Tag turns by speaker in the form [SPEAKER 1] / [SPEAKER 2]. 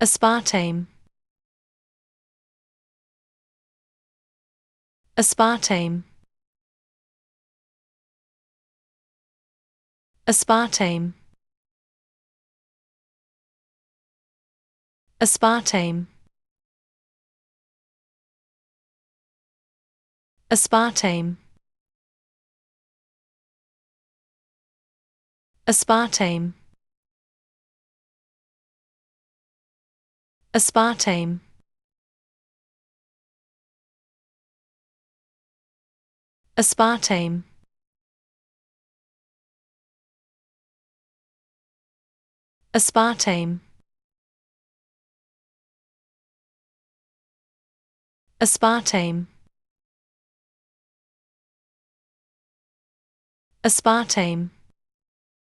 [SPEAKER 1] Aspartame. Aspartame. Aspartame. Aspartame. Aspartame. Aspartame. Aspartame. Aspartame. Aspartame. Aspartame. Aspartame.